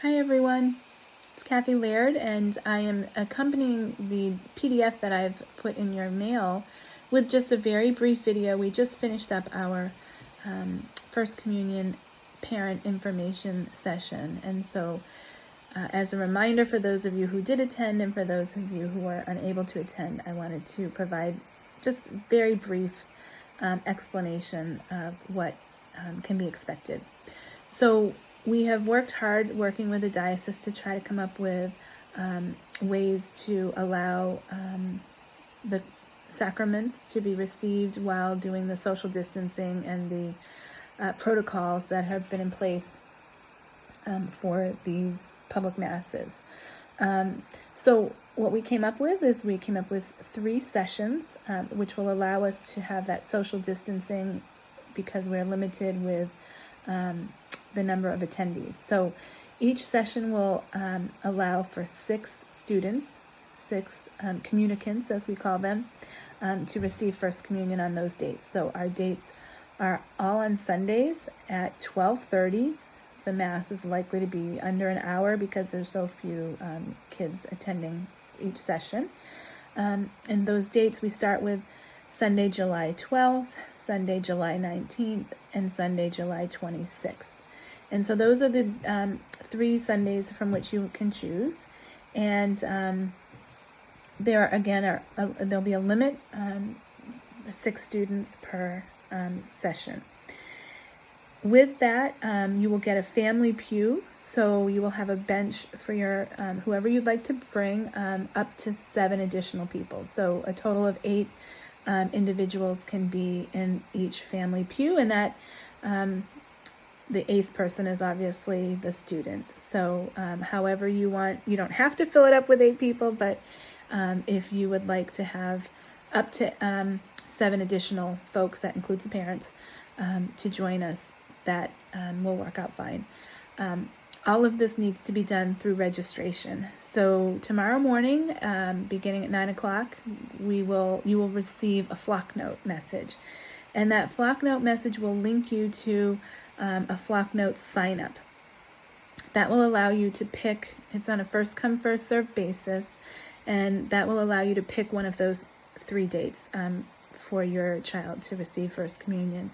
Hi everyone, it's Kathy Laird, and I am accompanying the PDF that I've put in your mail with just a very brief video. We just finished up our First Communion parent information session, and so as a reminder for those of you who did attend and for those of you who are unable to attend, I wanted to provide just very brief explanation of what can be expected. So we have worked hard working with the diocese to try to come up with ways to allow the sacraments to be received while doing the social distancing and the protocols that have been in place for these public masses. So what we came up with is we came up with 3 sessions, which will allow us to have that social distancing because we're limited with the number of attendees. So each session will allow for 6 students, 6 communicants as we call them, to receive First Communion on those dates. So our dates are all on Sundays at 12:30. The Mass is likely to be under an hour because there's so few kids attending each session. And those dates we start with Sunday, July 12th, Sunday, July 19th, and Sunday, July 26th. And so those are the 3 Sundays from which you can choose. And there again there'll be a limit, 6 students per session. With that, you will get a family pew, so you will have a bench for your whoever you'd like to bring, up to 7 additional people. So a total of 8 individuals can be in each family pew, and that the 8th person is obviously the student. So however you want, you don't have to fill it up with 8 people, but if you would like to have up to 7 additional folks, that includes the parents, to join us, that will work out fine. All of this needs to be done through registration. So tomorrow morning, beginning at 9 o'clock, you will receive a Flock Note message. And that Flock Note message will link you to a Flock Note sign up. That will allow you to pick, it's on a first come, first served basis, and that will allow you to pick one of those 3 dates for your child to receive First Communion.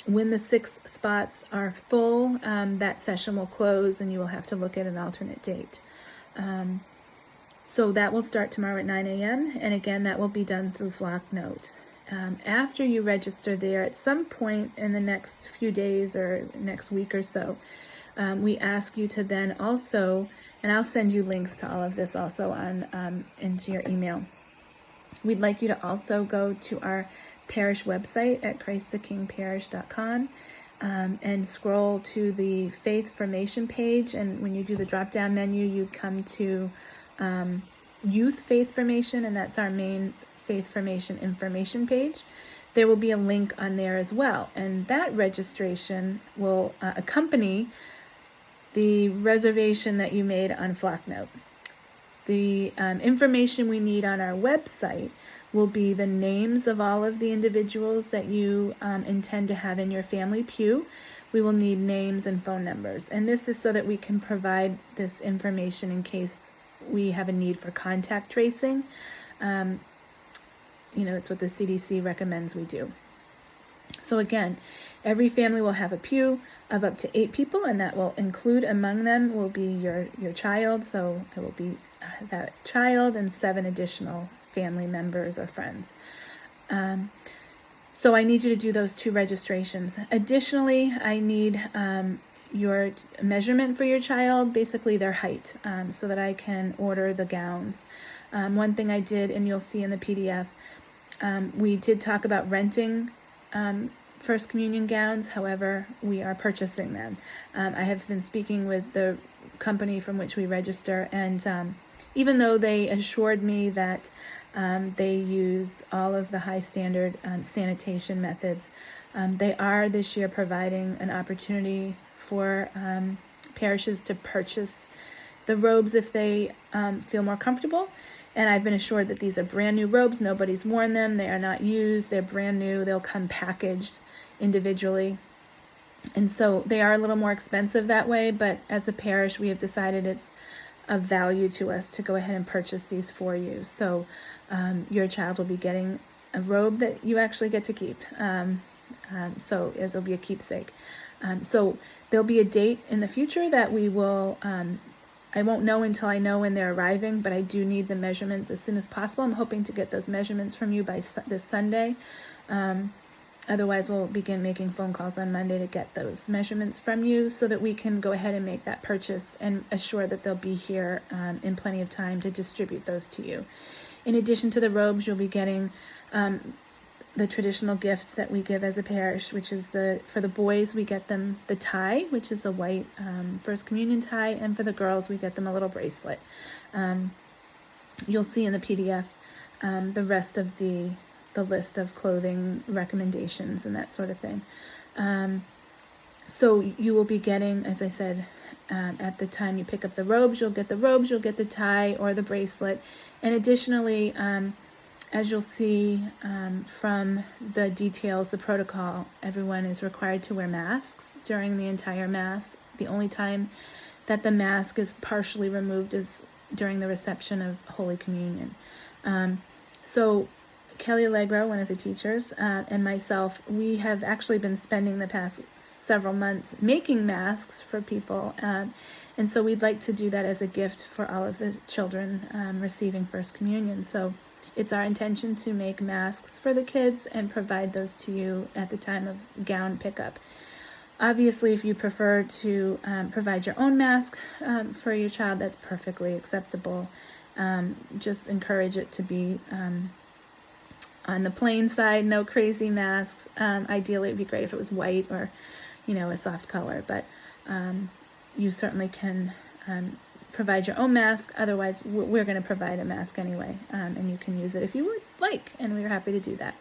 When the 6 spots are full, that session will close and you will have to look at an alternate date. So that will start tomorrow at 9 a.m. And again, that will be done through Flock Note. After you register there, at some point in the next few days or next week or so, we ask you to then also, and I'll send you links to all of this also on into your email. We'd like you to also go to our parish website at christthekingparish.com and scroll to the Faith Formation page. And when you do the drop-down menu, you come to Youth Faith Formation, and that's our main Faith Formation information page. There will be a link on there as well, and that registration will accompany the reservation that you made on Flock Note. The information we need on our website will be the names of all of the individuals that you intend to have in your family pew. We will need names and phone numbers. And this is so that we can provide this information in case we have a need for contact tracing. It's what the CDC recommends we do. So again, every family will have a pew of up to 8 people, and that will include, among them will be your child. So it will be that child and 7 additional family members or friends. So I need you to do those 2 registrations. Additionally, I need your measurement for your child, basically their height, so that I can order the gowns. One thing I did, and you'll see in the PDF, we did talk about renting First Communion gowns. However, we are purchasing them. I have been speaking with the company from which we register, and even though they assured me that they use all of the high standard sanitation methods, they are this year providing an opportunity for parishes to purchase the robes if they feel more comfortable. And I've been assured that these are brand new robes. Nobody's worn them. They are not used. They're brand new. They'll come packaged individually. And so they are a little more expensive that way, but as a parish, we have decided it's of value to us to go ahead and purchase these for you. So your child will be getting a robe that you actually get to keep. So it'll be a keepsake. So there'll be a date in the future that we will, I won't know until I know when they're arriving, but I do need the measurements as soon as possible. I'm hoping to get those measurements from you by this Sunday. Otherwise, we'll begin making phone calls on Monday to get those measurements from you so that we can go ahead and make that purchase and assure that they'll be here in plenty of time to distribute those to you. In addition to the robes, you'll be getting the traditional gift that we give as a parish, which is for the boys, we get them the tie, which is a white First Communion tie, and for the girls, we get them a little bracelet. You'll see in the PDF the rest of the list of clothing recommendations and that sort of thing. So you will be getting, as I said, at the time you pick up the robes, you'll get the tie or the bracelet. And additionally, as you'll see from the details, the protocol, everyone is required to wear masks during the entire Mass. The only time that the mask is partially removed is during the reception of Holy Communion. So Kelly Allegro, one of the teachers, and myself, we have actually been spending the past several months making masks for people. And so we'd like to do that as a gift for all of the children receiving First Communion. So it's our intention to make masks for the kids and provide those to you at the time of gown pickup. Obviously, if you prefer to provide your own mask for your child, that's perfectly acceptable. Just encourage it to be on the plain side, no crazy masks. Ideally, it'd be great if it was white or, a soft color, but you certainly can provide your own mask. Otherwise, we're going to provide a mask anyway, and you can use it if you would like, and we're happy to do that.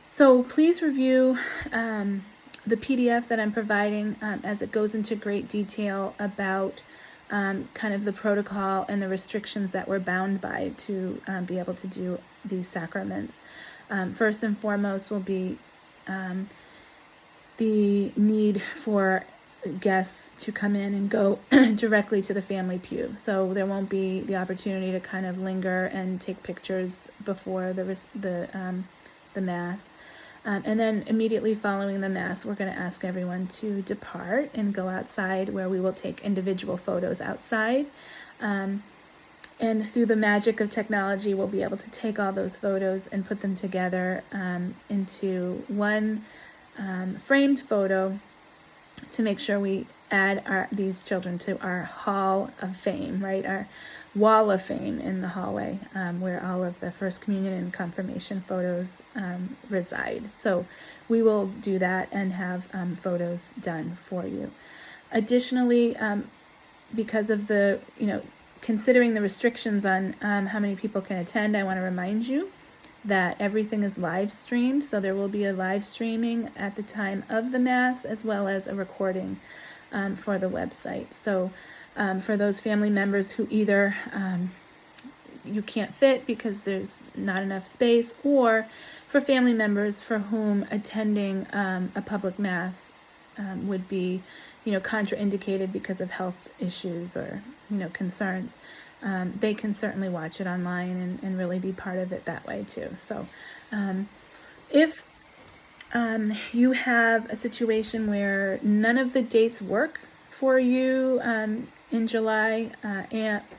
So please review the PDF that I'm providing as it goes into great detail about kind of the protocol and the restrictions that we're bound by to be able to do these sacraments. First and foremost will be the need for guests to come in and go directly to the family pew. So there won't be the opportunity to kind of linger and take pictures before the Mass. And then immediately following the Mass, we're going to ask everyone to depart and go outside, where we will take individual photos outside. And through the magic of technology, we'll be able to take all those photos and put them together into one framed photo to make sure we add these children to our Hall of Fame, right? Our wall of fame in the hallway, where all of the First Communion and confirmation photos reside. So we will do that and have photos done for you. Additionally, because of the, considering the restrictions on how many people can attend, I want to remind you that everything is live streamed. So there will be a live streaming at the time of the Mass, as well as a recording for the website. So for those family members who either you can't fit because there's not enough space, or for family members for whom attending a public Mass would be, contraindicated because of health issues or, concerns, they can certainly watch it online and really be part of it that way too. So if you have a situation where none of the dates work for you in July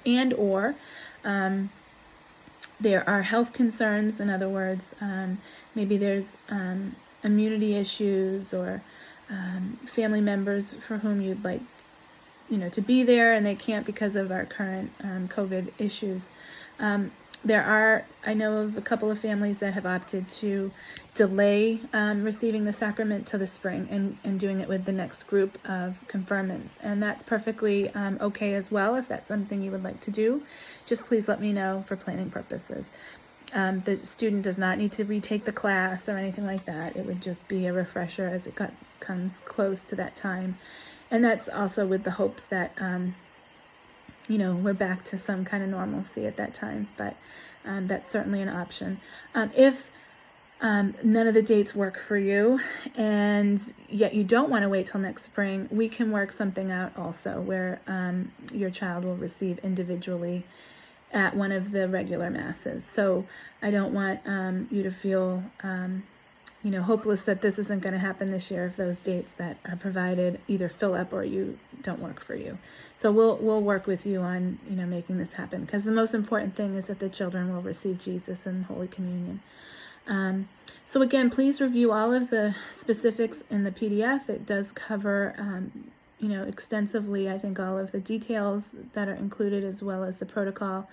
and or there are health concerns, in other words, maybe there's immunity issues or family members for whom you'd like to be there and they can't because of our current COVID issues. I know of a couple of families that have opted to delay receiving the sacrament to the spring and doing it with the next group of confirmants. And that's perfectly okay as well. If that's something you would like to do, just please let me know for planning purposes. The student does not need to retake the class or anything like that. It would just be a refresher as it comes close to that time. And that's also with the hopes that, we're back to some kind of normalcy at that time. But that's certainly an option. If none of the dates work for you, and yet you don't want to wait till next spring, we can work something out also where your child will receive individually at one of the regular masses. So I don't want you to feel hopeless that this isn't going to happen this year if those dates that are provided either fill up or you don't work for you. So we'll work with you on making this happen, because the most important thing is that the children will receive Jesus in Holy Communion. So again, please review all of the specifics in the PDF. It does cover extensively, I think, all of the details that are included, as well as the protocol.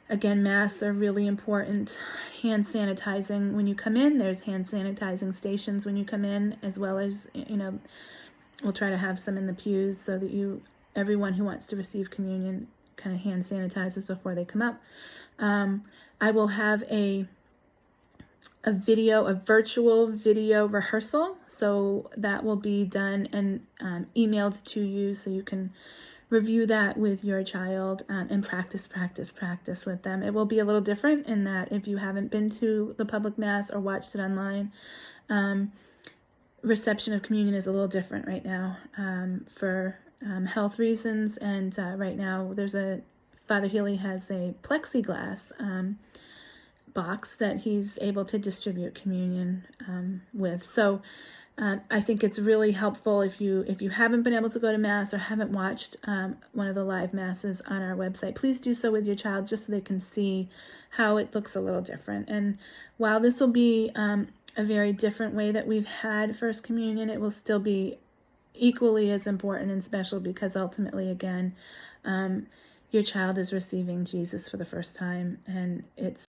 Again, masks are really important. Hand sanitizing when you come in. There's hand sanitizing stations when you come in, as well as, we'll try to have some in the pews so that everyone who wants to receive communion kind of hand sanitizes before they come up. I will have a virtual video rehearsal. So that will be done and emailed to you, so you can review that with your child and practice with them. It will be a little different in that if you haven't been to the public mass or watched it online, reception of communion is a little different right now for health reasons. And right now Father Healy has a plexiglass box that he's able to distribute communion with. So I think it's really helpful if you haven't been able to go to Mass or haven't watched one of the live Masses on our website, please do so with your child, just so they can see how it looks a little different. And while this will be a very different way that we've had First Communion, it will still be equally as important and special, because ultimately, again, your child is receiving Jesus for the first time, and it's